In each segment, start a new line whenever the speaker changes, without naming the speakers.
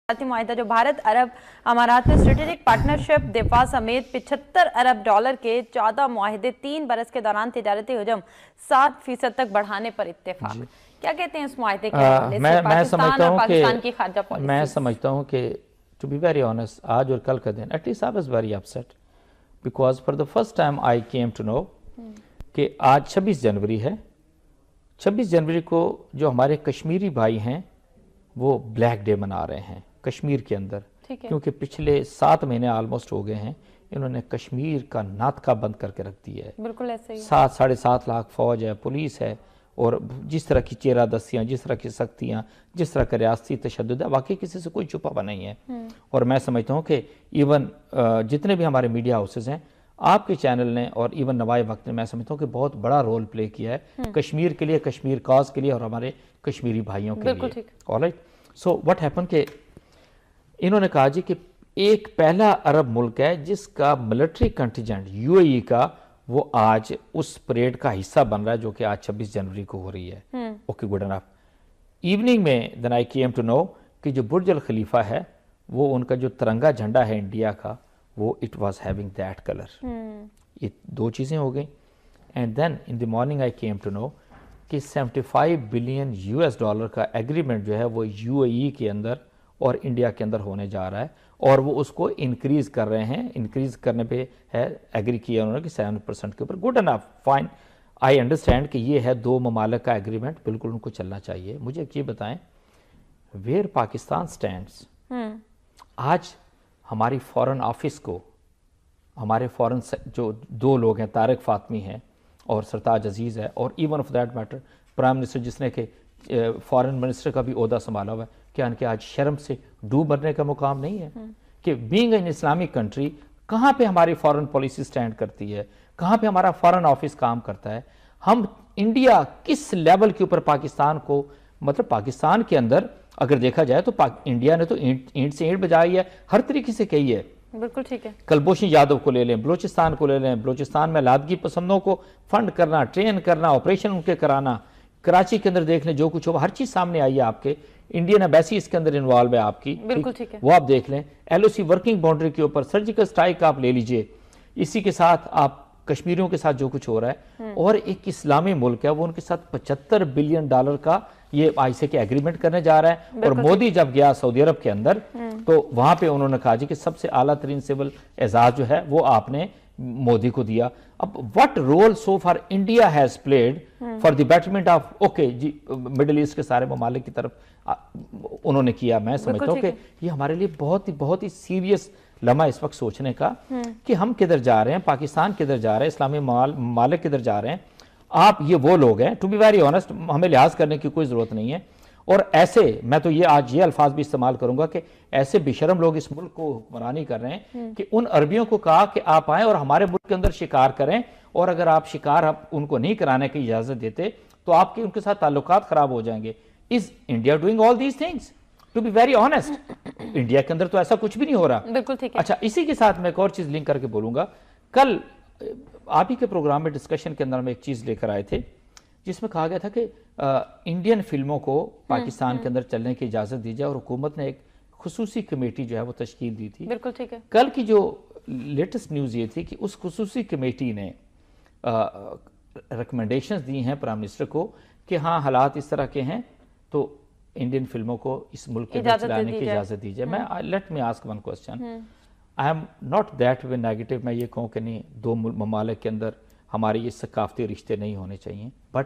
मुआहिदा जो भारत अरब अमारात में स्ट्रेटेजिक पार्टनरशिप दिफा समेत 75 अरब डॉलर के 14 मुआहिदे 3 बरस के दौरान तिजारती हजम 7% तक बढ़ाने पर इत्तेफाक। क्या कहते हैं इस मुआहिदे के हवाले से
मैं समझता हूँ कि टू बी वेरी ऑनेस्ट आज और कल का दिन at least I was very upset because for the first time I came to know कि आज 26 जनवरी है। 26 जनवरी को जो हमारे कश्मीरी भाई हैं वो ब्लैक डे मना रहे हैं कश्मीर के अंदर, क्योंकि पिछले 7 महीने ऑलमोस्ट हो गए हैं इन्होंने कश्मीर का नातका बंद करके रख दिया है।
बिल्कुल ऐसे ही
7-7.5 लाख फौज है, पुलिस है, और जिस तरह की चेहरा दस्तियाँ, जिस तरह की सख्तियाँ, जिस तरह का रियासती तशद्दुद है, वाकई किसी से कोई छुपा हुआ नहीं है। और मैं समझता हूँ कि इवन जितने भी हमारे मीडिया हाउसेज हैं, आपके चैनल ने और इवन नवाए वक्त ने, मैं समझता हूँ कि बहुत बड़ा रोल प्ले किया है कश्मीर के लिए, कश्मीर काज के लिए और हमारे कश्मीरी भाइयों के लिए। ऑलराइट, सो व्हाट हैपन कि इन्होंने कहा जी कि एक पहला अरब मुल्क है जिसका मिलिट्री कंटिजेंट यूएई का वो आज उस परेड का हिस्सा बन रहा है जो कि आज 26 जनवरी को हो रही है। Okay, good enough. इवनिंग में then I came to know कि जो बुर्ज अल खलीफा है वो उनका जो तिरंगा झंडा है इंडिया का वो it was having that colour. ये 2 चीज़ें हो गई। And then in the morning I came to know कि 75 बिलियन यूएस डॉलर का एग्रीमेंट जो है वो यूएई के अंदर और इंडिया के अंदर होने जा रहा है और वो उसको इंक्रीज कर रहे हैं। इंक्रीज करने पे है एग्री किया उन्होंने कि 7% के ऊपर। Good enough, fine, I understand कि ये है 2 ममालिक का एग्रीमेंट, बिल्कुल उनको चलना चाहिए। मुझे ये बताएं वेयर पाकिस्तान स्टैंड्स। आज हमारी फॉरेन ऑफिस को हमारे फॉरेन जो 2 लोग हैं, तारिक फातमी हैं और सरताज अजीज़ है, और even of that matter prime minister जिसने कि फॉरेन मिनिस्टर का भी ओहदा संभाला हुआ है, क्या इनके आज शर्म से डूब मरने का मुकाम नहीं है कि बीइंग एन इस्लामिक कंट्री कहाँ पे हमारी फॉरेन पॉलिसी स्टैंड करती है, कहाँ पे हमारा फॉरेन ऑफिस काम करता है। हम इंडिया किस लेवल के ऊपर पाकिस्तान को, मतलब पाकिस्तान के अंदर अगर देखा जाए तो इंडिया ने तो ईंट से ईंट बजाई है, हर तरीके से कही है।
बिल्कुल ठीक है।
कुलभूषण यादव को ले लें, बलूचिस्तान को ले लें, बलूचिस्तान में लादगी पसंदों को फंड करना, ट्रेन करना, ऑपरेशन उनके कराना, कराची के अंदर देख लें जो कुछ हो, हर चीज सामने आई है आपके। इंडियन एम्बेसी इसके अंदर इन्वॉल्व है आपकी,
बिल्कुल ठीक है,
वो आप देख लें। एलओसी वर्किंग बाउंड्री के ऊपर सर्जिकल स्ट्राइक आप ले लीजिए, इसी के साथ आप कश्मीरियों के साथ जो कुछ हो रहा है, और एक इस्लामी मुल्क है वो उनके साथ 75 बिलियन डॉलर का ये आईसे के एग्रीमेंट करने जा रहा है। और मोदी जब गया सऊदी अरब के अंदर तो वहां पे उन्होंने कहा जी कि सबसे आला तरीन सिविल एजाज जो है वो आपने मोदी को दिया। अब what role so far India has played for the betterment of okay जी मिडिल ईस्ट के सारे ममालिक की तरफ उन्होंने किया। मैं समझता हूँ कि ये हमारे लिए बहुत ही सीरियस लम्हा इस वक्त सोचने का कि हम किधर जा रहे हैं, पाकिस्तान किधर जा रहे हैं, इस्लामी ममालिक किधर जा रहे हैं। आप ये वो लोग हैं, टू बी वेरी ऑनेस्ट, हमें लिहाज करने की कोई जरूरत नहीं है। और ऐसे मैं तो ये आज ये अल्फाज भी इस्तेमाल करूंगा कि ऐसे बेशरम लोग इस मुल्क को हुक्मरानी कर रहे हैं कि उन अरबियों को कहा कि आप आए और हमारे मुल्क के अंदर शिकार करें, और अगर आप शिकार आप उनको नहीं कराने की इजाजत देते तो आपके उनके साथ ताल्लुकात खराब हो जाएंगे। Is India doing all these things? To be very honest India के अंदर तो ऐसा कुछ भी नहीं हो रहा।
बिल्कुल ठीक है।
अच्छा, इसी के साथ मैं एक और चीज लिंक करके बोलूंगा। कल आप ही के प्रोग्राम में डिस्कशन के अंदर में एक चीज लेकर आए थे जिसमें कहा गया था कि इंडियन फिल्मों को पाकिस्तान के अंदर चलने की इजाजत दी जाए, और हुकूमत ने एक खुसूसी कमेटी जो है वो तश्कील दी थी।
बिल्कुल ठीक है।
कल की जो लेटेस्ट न्यूज ये थी कि उस खुसूसी कमेटी ने रिकमेंडेशंस दी हैं प्राइम मिनिस्टर को कि हाँ हालात इस तरह के हैं तो इंडियन फिल्मों को इस मुल्क के अंदर चलाने की इजाजत दी जाए। मैं let me ask one question, I am not that way negative, मैं ये कहूँ कि नहीं 2 ममालिक के अंदर हमारे ये सकाफती रिश्ते नहीं होने चाहिए, बट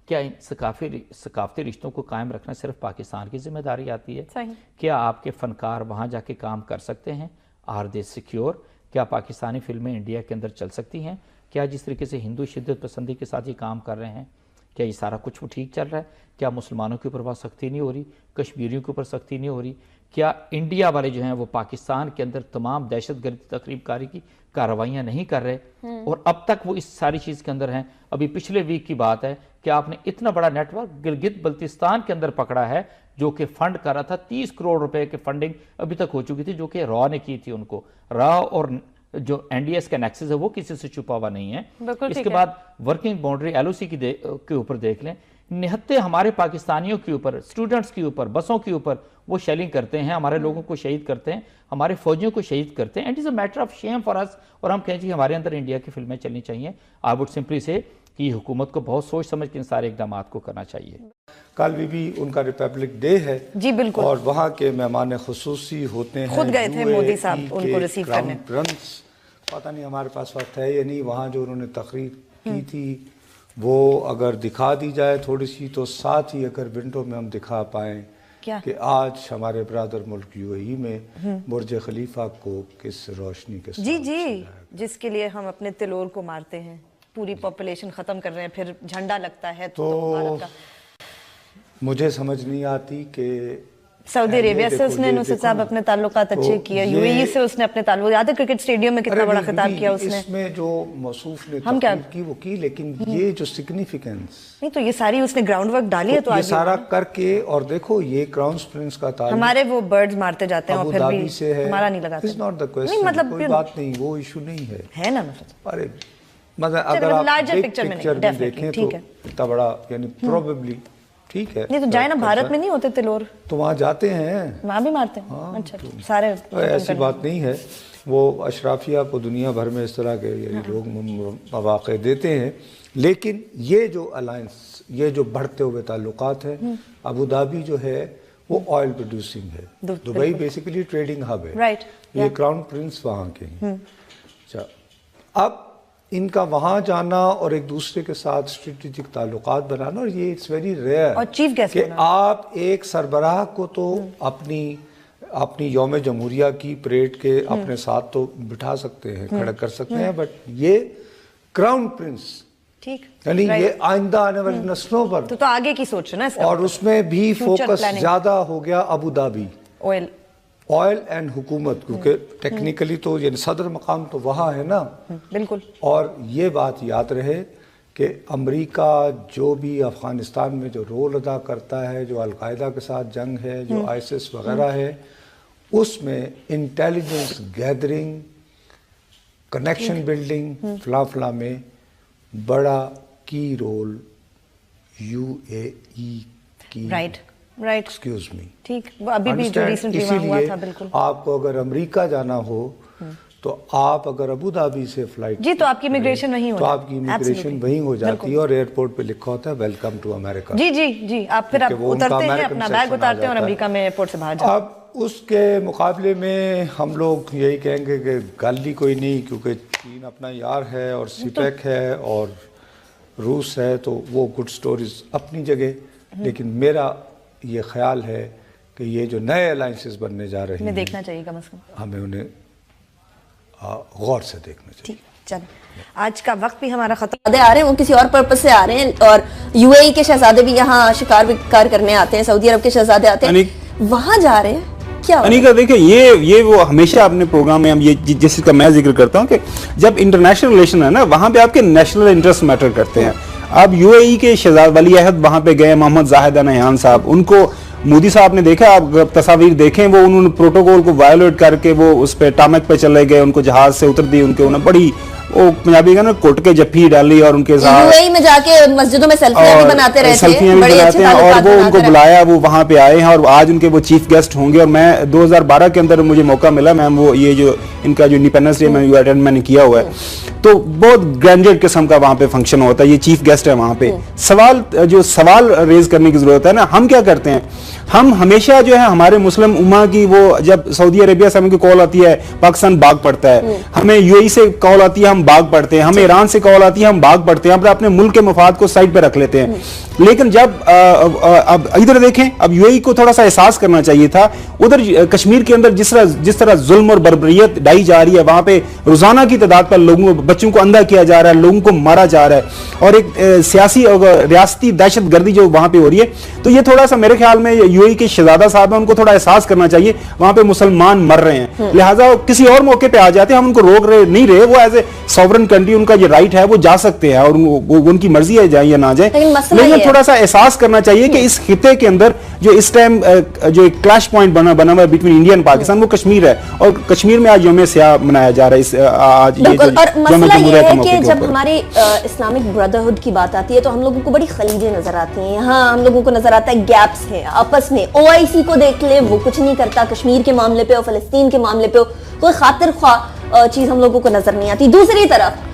क्या इन सकाफती रिश्तों को कायम रखना सिर्फ पाकिस्तान की जिम्मेदारी आती है?
सही।
क्या आपके फनकार वहाँ जाके काम कर सकते हैं? Are they secure? क्या पाकिस्तानी फिल्में इंडिया के अंदर चल सकती हैं? क्या जिस तरीके से हिंदू शिद्दत पसंदी के साथ ये काम कर रहे हैं, क्या ये सारा कुछ वो ठीक चल रहा है? क्या मुसलमानों के ऊपर वहाँ सख्ती नहीं हो रही, कश्मीरियों के ऊपर सख्ती नहीं हो रही? क्या इंडिया वाले जो हैं वो पाकिस्तान के अंदर तमाम दहशतगर्दी तकरीबकारी की कार्रवाइयाँ नहीं कर रहे, और अब तक वो इस सारी चीज़ के अंदर हैं? अभी पिछले वीक की बात है कि आपने इतना बड़ा नेटवर्क गिलगित बल्तिस्तान के अंदर पकड़ा है जो कि फंड कर रहा था। 30 करोड़ रुपए की फंडिंग अभी तक हो चुकी थी जो कि रॉ ने की थी। उनको रॉ और जो एनडीएस का नेक्सस है वो किसी से छुपा हुआ नहीं है।
बिल्कुल ठीक
इसके
है।
बाद वर्किंग बाउंड्री एलओसी के ऊपर देख लें, निहत्ते हमारे पाकिस्तानियों के ऊपर, स्टूडेंट्स के ऊपर, बसों के ऊपर वो शेलिंग करते हैं, हमारे लोगों को शहीद करते हैं, हमारे फौजियों को शहीद करते हैं। And is a matter of shame for us. और हम कहें कि हमारे अंदर इंडिया की फिल्में चलनी चाहिए। आई वुड सिंपली से कि हुकूमत को बहुत सोच समझ के इन सारे इकदाम को करना चाहिए।
कल भी उनका रिपब्लिक डे है
जी बिल्कुल,
और वहाँ के मेहमान खुसूसी होते हैं,
खुद गए थे मोदी साहब
UAE
उनको
के
रिसीव
क्राउन
करने।
प्रिंस, पता नहीं हमारे पास वक्त है या नहीं, वहाँ जो उन्होंने तकरीर की थी वो अगर दिखा दी जाए थोड़ी सी, तो साथ ही अगर विंडो में हम दिखा पाएँ
क्या?
कि आज हमारे ब्रादर मुल्क UAE में बुर्ज खलीफा को किस रोशनी के साथ
जी जी, जिसके लिए हम अपने तिलोर को मारते हैं, पूरी पॉपुलेशन खत्म कर रहे हैं, फिर झंडा लगता है तो भारत का।
मुझे समझ नहीं आती कि
सऊदी अरेबिया से
देखो,
उसने
ये
नुसरत
देखो
साहब
ना,
अपने ताल्लुकात अच्छे
तो
किए,
ये-
UAE से उसने अपने ताल्लुक, याद है क्रिकेट स्टेडियम में कितना
अरे
बड़ा
बीबी,
खिताब किया उसने।
इसमें जो मौसूफ ने
हम क्या-
तकरीर की वो की, लेकिन ये जो सिग्निफिकेंस
नहीं तो ये सारी उसने ग्राउंड वर्क डाली है तो
ये
आगे
सारा करके, और देखो ये क्राउन प्रिंस का ताल्लुक
हमारे वो बर्ड्स मारते जाते हैं और
अबू
फिर
धाबी
भी
से है,
हमारा नहीं लगाते।
इज नॉट द
नहीं
क्वेश्चन,
मतलब
कोई बात नहीं, वो इशू नहीं है
ना नुसरत।
अरे मतलब अगर आप
larger
बिग
picture में नहीं,
पिक्चर में
definitely,
देखें
ठीक
तो
है।
इतना बड़ा, यानी प्रोबेबली ठीक है।
नहीं तो जाए ना, भारत में नहीं होते तिलोर,
तो वहाँ जाते हैं,
वहाँ भी मारते हैं। अच्छा सारे
ऐसी बात नहीं है। वो अशराफिया को दुनिया भर में इस तरह के लोग मौक़े देते हैं, लेकिन ये जो अलायंस, ये जो बढ़ते हुए ताल्लुकात है, अबू धाबी जो है वो ऑयल प्रोड्यूसिंग है, दुबई बेसिकली ट्रेडिंग हब है,
राइट,
ये क्राउन प्रिंस वहाँ के हैं। अच्छा, अब इनका वहाँ जाना और एक दूसरे के साथ स्ट्रेटेजिक ताल्लुकात बनाना, और ये इट्स वेरी रेयर
और चीफ गेस्ट
कि आप एक सरबराह को तो अपनी यौम जमहूरिया की परेड के अपने साथ तो बिठा सकते हैं, खड़ा कर सकते हैं, बट ये क्राउन प्रिंस,
ठीक,
यानी ये आइंदा आने वाली नस्लों पर,
तो आगे की सोच है ना इसका,
और उसमें भी
Future
फोकस
planning।
ज्यादा हो गया अबू धाबी,
ऑयल
एंड हुकूमत, क्योंकि टेक्निकली तो ये सदर मकाम तो वहाँ है ना।
बिल्कुल।
और ये बात याद रहे कि अमेरिका जो भी अफगानिस्तान में जो रोल अदा करता है, जो अलकायदा के साथ जंग है, जो आईसिस वगैरह है, उसमें इंटेलिजेंस गैदरिंग, कनेक्शन बिल्डिंग, फला में बड़ा की रोल UAE की,
राइट,
एक्सक्यूज मी,
ठीक, वो अभी भी जो रिसेंटली वहाँ हुआ था। बिल्कुल,
आपको अगर अमेरिका जाना हो तो आप अगर अबू धाबी से फ्लाइट
जी, तो आपकी इमिग्रेशन वहीं हो,
तो आपकी इमिग्रेशन वहीं हो जाती है, और एयरपोर्ट पे लिखा होता है वेलकम टू अमेरिका।
जी जी जी, आप फिर आप उतरते हैं, अपना बैग उतारते हैं और अमेरिका में एयरपोर्ट से बाहर जाते हैं।
अब उसके मुकाबले में हम लोग यही कहेंगे कि गाली कोई नहीं, क्योंकि चीन अपना यार है और सीपेक है और रूस है, तो वो गुड स्टोरीज अपनी जगह, लेकिन मेरा ये ख्याल है कि ये जो नए अलायंसेस बनने जा रहे हैं,
देखना चाहिए कम से कम,
हमें उन्हें गौर से देखना चाहिए।
ठीक, चलो आज का वक्त भी हमारा खत्म।
शहजादे आ रहे हैं, वो किसी और पर्पस से आ रहे हैं, और UAE के शहजादे भी यहाँ शिकार विकार करने आते हैं, सऊदी अरब के शहजादे आते हैं, वहां जा रहे हैं। क्या
अनिका देखिए, ये वो हमेशा अपने प्रोग्राम में हम ये जिस चीज का मैं जिक्र करता हूँ कि जब इंटरनेशनल रिलेशन है ना, वहां पे आपके नेशनल इंटरेस्ट मैटर करते हैं। अब UAE के शहजाद वली अहद वहां पे गए, मोहम्मद जाहिद नहयान साहब, उनको मोदी साहब ने देखा, आप तस्वीर देखें, वो उन्होंने प्रोटोकॉल को वायोलेट करके वो उस पे टामक पे चले गए, उनको जहाज से उतर दी, उनके उन्हें बड़ी वो पंजाबी का ना कोट के जफ्फी डाली, और उनके साथ
UAE में जाके मस्जिदों में सेल्फियां भी बनाते रहते हैं, बड़े अच्छे
और वो उनको बुलाया, वो वहां पे आए हैं और आज उनके वो चीफ गेस्ट होंगे। और मैं 2012 के अंदर मुझे मौका मिला, मैम वो ये जो इनका जो इंडिपेंडेंस डे मैंने किया हुआ है, तो बहुत ग्रैंडेड किस्म का वहां पे फंक्शन होता है, ये चीफ गेस्ट है वहां पे। सवाल रेज करने की जरूरत है ना, हम क्या करते हैं, हम हमेशा जो है हमारे मुस्लिम उम्मा की, वो जब सऊदी अरेबिया से हमें कॉल आती है पाकिस्तान भाग पड़ता है, हमें UAE से कॉल आती है हम भाग पड़ते हैं, हमें ईरान से कॉल आती है हम भाग पड़ते हैं, अपने मुल्क के मफाद को साइड पे रख लेते हैं। लेकिन जब अब इधर देखें, अब UAE को थोड़ा सा एहसास करना चाहिए था, उधर कश्मीर के अंदर जिस तरह जुल्म और बर्बरियत ढाई जा रही है, वहां पे रोजाना की तादाद पर लोगों बच्चों को अंधा किया जा रहा है, लोगों को मारा जा रहा है, और एक सियासी और रियासती दहशत गर्दी जो वहां पे हो रही है, तो ये थोड़ा सा मेरे ख्याल में यूएई के शहजादा साहब हैं उनको थोड़ा एहसास करना चाहिए, वहां पे मुसलमान मर रहे हैं, लिहाजा किसी और मौके पे आ जाते हैं, हम उनको रोक रहे नहीं रहे, वो एज ए सॉवरन कंट्री उनका ये राइट है, वो जा सकते हैं और वो उनकी मर्जी है जाए या ना जाए, लेकिन थोड़ा सा एहसास करना चाहिए कि इस खिते के अंदर जो इस टाइम जो एक क्लैश पॉइंट बना हुआ है बिटवीन इंडिया एंड पाकिस्तान, वो कश्मीर है, और कश्मीर में आज यौम सियाह मनाया जा रहा है। आज ये
और मसला ये है कि जब हमारे इस्लामिक ब्रदरहुड की बात आती है तो हम लोगों को बड़ी खलीजें नजर आती हैं, यहाँ हम लोगों को नजर आता है गैप्स है आपस में। ओआईसी को देख ले, वो कुछ नहीं करता, कश्मीर के मामले पे हो, फलस्तीन के मामले पे हो, कोई खातिर ख्वाह चीज हम लोगों को नजर नहीं आती। दूसरी तरफ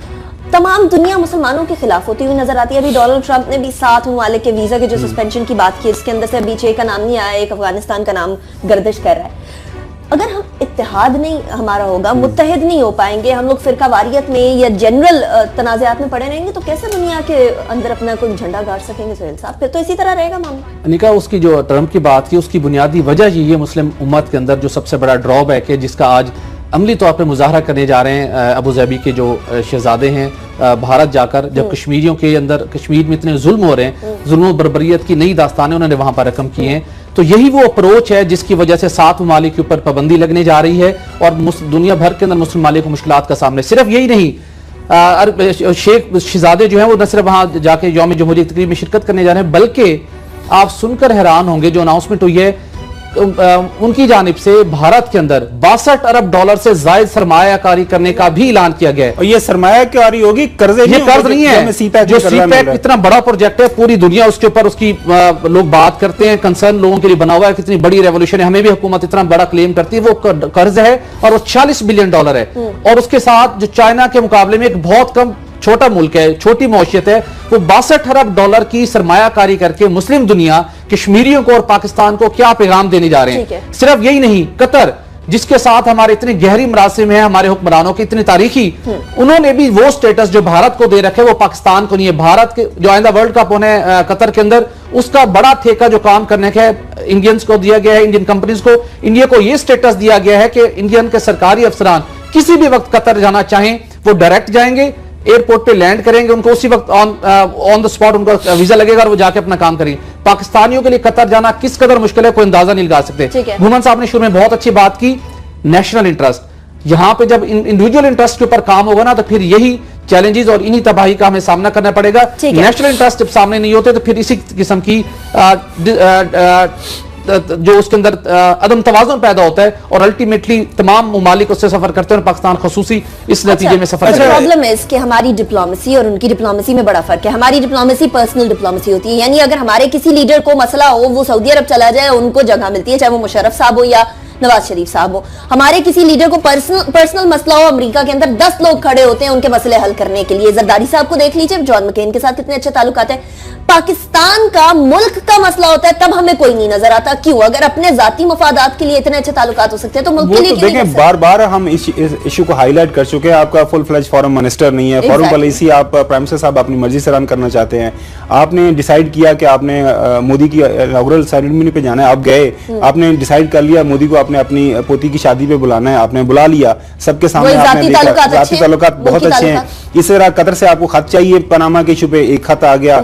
तमाम दुनिया मुसलमानों के खिलाफ होती हुई नजर आती है। अभी डोनाल्ड ट्रंप ने भी 7 ममालिक के वीजा के जो सस्पेंशन की बात की, इसके अंदर से अभी 6 का नाम नहीं आया, एक अफगानिस्तान का नाम गर्दिश कर रहा है। अगर हम इत्तेहाद नहीं हमारा होगा, मुत्तहिद नहीं हो पाएंगे, हम लोग फिरका वारियत में या जनरल तनाज़ात में पड़े रहेंगे, तो कैसे दुनिया के अंदर अपना कोई झंडा गाड़ सकेंगे सुहेल साहब? फिर तो इसी तरह रहेगा मामला।
निका, उसकी जो ट्रंप की बात की उसकी बुनियादी वजह ये मुस्लिम उम्मत के अंदर जो सबसे बड़ा ड्रॉबैक है, जिसका आज अमली तौर पर मुजाहरा करने जा रहे हैं अबू धाबी के जो शहजादे हैं भारत जाकर, जब कश्मीरियों के अंदर कश्मीर में इतने जुल्म हो रहे हैं, जुल्म बर्बरियत की नई दास्तानें उन्होंने वहां पर रकम की हैं, तो यही वो अप्रोच है जिसकी वजह से 7 ममालिक के ऊपर पाबंदी लगने जा रही है और दुनिया भर के अंदर मुस्लिम ममालिक को मुश्किलात का सामने। सिर्फ यही नहीं, शेख शहजादे जो हैं वो न सिर्फ वहां जाके यौम जमहूरियत तकरीब में शिरकत करने जा रहे हैं, बल्कि आप सुनकर हैरान होंगे जो अनाउंसमेंट हुई है उनकी जानिब से भारत के अंदर 62 अरब डॉलर से जायद सरमायाकारी करने का भी ऐलान किया गया है।
और ये सरमायाकारी होगी, कर्जे
ये कर्ज नहीं है, जो सीपैक इतना बड़ा प्रोजेक्ट है, पूरी दुनिया उसके ऊपर उसकी लोग बात करते हैं, कंसर्न लोगों के लिए बना हुआ है, कितनी बड़ी रेवोल्यूशन है, हमें भी हुकूमत इतना बड़ा क्लेम करती है, वो कर्ज है और वो 40 बिलियन डॉलर है। और उसके साथ जो चाइना के मुकाबले में एक बहुत कम छोटा मुल्क है, छोटी मौशियत है, वो 62 अरब डॉलर की सरमायाकारी करके मुस्लिम दुनिया कश्मीरियों को और पाकिस्तान को क्या पैगाम देने जा रहे हैं। सिर्फ यही नहीं, कतर जिसके साथ हमारे इतने गहरी मरासिम है, हमारे हुक्मरानों की इतनी तारीखी, उन्होंने भी वो स्टेटस जो भारत को दे रखे वो पाकिस्तान को नहीं है। भारत के जो आइंदा वर्ल्ड कप होने कतर के अंदर, उसका बड़ा ठेका जो काम करने का इंडियंस को दिया गया है, इंडियन कंपनीज को, इंडिया को यह स्टेटस दिया गया है कि इंडियन के सरकारी अफसरान किसी भी वक्त कतर जाना चाहें वो डायरेक्ट जाएंगे, एयरपोर्ट पे लैंड करेंगे, उनको उसी वक्त ऑन द स्पॉट उनका वीजा लगेगा और वो जाके अपना काम करेंगे। पाकिस्तानियों के लिए कतर जाना किस कदर मुश्किल है, कोई अंदाजा नहीं लगा सकते। घुमन साहब ने शुरू में बहुत अच्छी बात की, नेशनल इंटरेस्ट, यहां पे जब इंडिविजुअल इंटरेस्ट के ऊपर काम होगा ना, तो फिर यही चैलेंजेस और इन्हीं तबाही का हमें सामना करना पड़ेगा। नेशनल इंटरेस्ट जब सामने नहीं होते तो फिर इसी किस्म की जो उसके अंदर अदम तवाज़ुन पैदा होता है और अल्टीमेटली तमाम मुमालिक उससे सफर करते हैं और पाकिस्तान खसूसी इस नतीजे में सफर करता है।
प्रॉब्लम है इसके, हमारी डिप्लोमेसी और उनकी डिप्लोमेसी में बड़ा फर्क है। हमारी डिप्लोमेसी पर्सनल डिप्लोमेसी होती है, यानी अगर हमारे किसी लीडर को मसला हो, वो सऊदी अरब चला जाए, उनको जगह मिलती है, चाहे वो मुशर्रफ साहब हो या नवाज शरीफ साहब हो। हमारे किसी लीडर को पर्सनल मसला हो, अमेरिका के अंदर 10 लोग खड़े होते हैं उनके मसले हल करने के लिए। जरदारी साहब को देख लीजिए, जॉन मकेन के साथ कितने अच्छे ताल्लुकात हैं। पाकिस्तान का मुल्क का मसला होता है तब हमें कोई नहीं नजर आता। क्यों? अगर अपने जाती मफादात के लिए इतने अच्छे ताल्लुकात हो सकते हैं तो मुल्क के लिए क्यों नहीं?
बार बार हम इस इशू को हाईलाइट कर चुके हैं। आपका फुल फ्लेज फॉरेन मिनिस्टर नहीं है, फॉरेन पॉलिसी आप प्राइम मिनिस्टर साहब अपनी मर्जी से रन करना चाहते हैं। आपने डिसाइड किया कि आपने मोदी की इनॉग्रल सेरेमनी पे जाना है, आप गए, आपने डिसाइड कर लिया मोदी को आपने अपनी पोती की शादी पे बुलाना है, आपने बुला लिया, सबके सामने आपने देखा जाती ताल्लुकात बहुत अच्छे हैं। इस तरह कतर से आपको खत चाहिए, पनामा के इशू पे एक खत आ गया,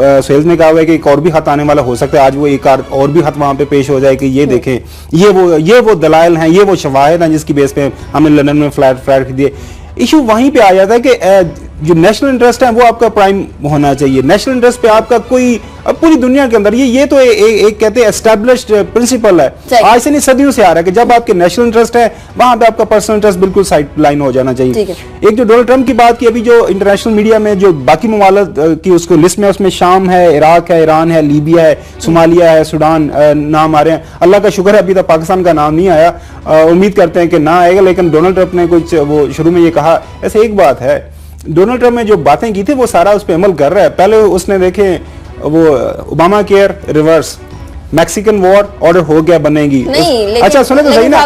सोहेल ने कहा है कि एक और भी खत आने वाला हो सकता है, आज वो एक और भी खत वहां पे पेश हो जाए कि ये देखें, ये वो दलाइल हैं, ये वो शवाहिद हैं जिसकी बेस पे हमने लंदन में फ्लैट खरीदे। इशू वहीं पे आ जाता है कि जो नेशनल इंटरेस्ट है वो आपका प्राइम होना चाहिए। नेशनल इंटरेस्ट पे आपका कोई, अब पूरी दुनिया के अंदर ये तो एक कहते हैं एस्टैब्लिश्ड प्रिंसिपल है, आज से नहीं सदियों से आ रहा है कि जब आपके नेशनल इंटरेस्ट है वहां पे आपका पर्सनल इंटरेस्ट बिल्कुल साइड लाइन हो जाना चाहिए। एक जो डोनाल्ड ट्रंप की बात की, अभी जो इंटरनेशनल मीडिया में जो बाकी ममालिक की उसको लिस्ट में, उसमें शाम है, इराक है, ईरान है, लीबिया है, सोमालिया है, सूडान नाम आ रहे हैं। अल्लाह का शुक्र है अभी तक पाकिस्तान का नाम नहीं आया, उम्मीद करते हैं कि ना आएगा। लेकिन डोनाल्ड ट्रंप ने कुछ वो शुरू में ये कहा, ऐसे एक बात है, डोनाल्ड ट्रंप ने जो बातें की थी वो सारा उस पर अमल कर रहा है। पहले उसने देखे वो Obama care reverse, Mexican war order हो गया, बनेगी। अच्छा सुने तो सही ना,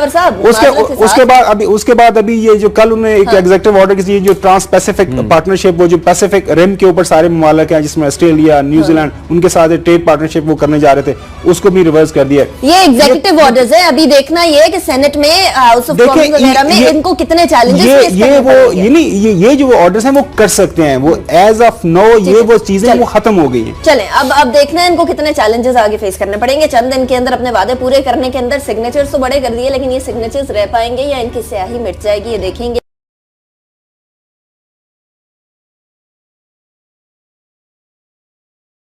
उसके बाद अभी ये जो कल उन्होंने एक एग्जीक्यूटिव ऑर्डर की, जो ट्रांस पैसिफिक पार्टनरशिप, वो जो पैसिफिक रिम के ऊपर सारे ममालिक हैं जिसमें ऑस्ट्रेलिया, न्यूजीलैंड, उनके साथ ट्रेड पार्टनरशिप वो करने जा रहे थे, उसको भी रिवर्स कर दिया।
ये एग्जीक्यूटिव ऑर्डर्स है, अभी देखना ये है कि सेनेट में, हाउस ऑफ कॉमन्स वगैरह में इनको कितने चैलेंजेस
ये जो ऑर्डर्स हैं वो कर सकते हैं, वो एज ऑफ नो ये वो चीजें वो खत्म हो गई है।
चलें अब देखना है इनको कितने चैलेंजेस आगे फेस करने पड़े। देखेंगे चंद दिन के अंदर अपने वादे पूरे करने के अंदर। सिग्नेचर्स तो बड़े कर दिए, लेकिन ये सिग्नेचर्स रह पाएंगे या इनकी स्याही मिट जाएगी, ये देखेंगे।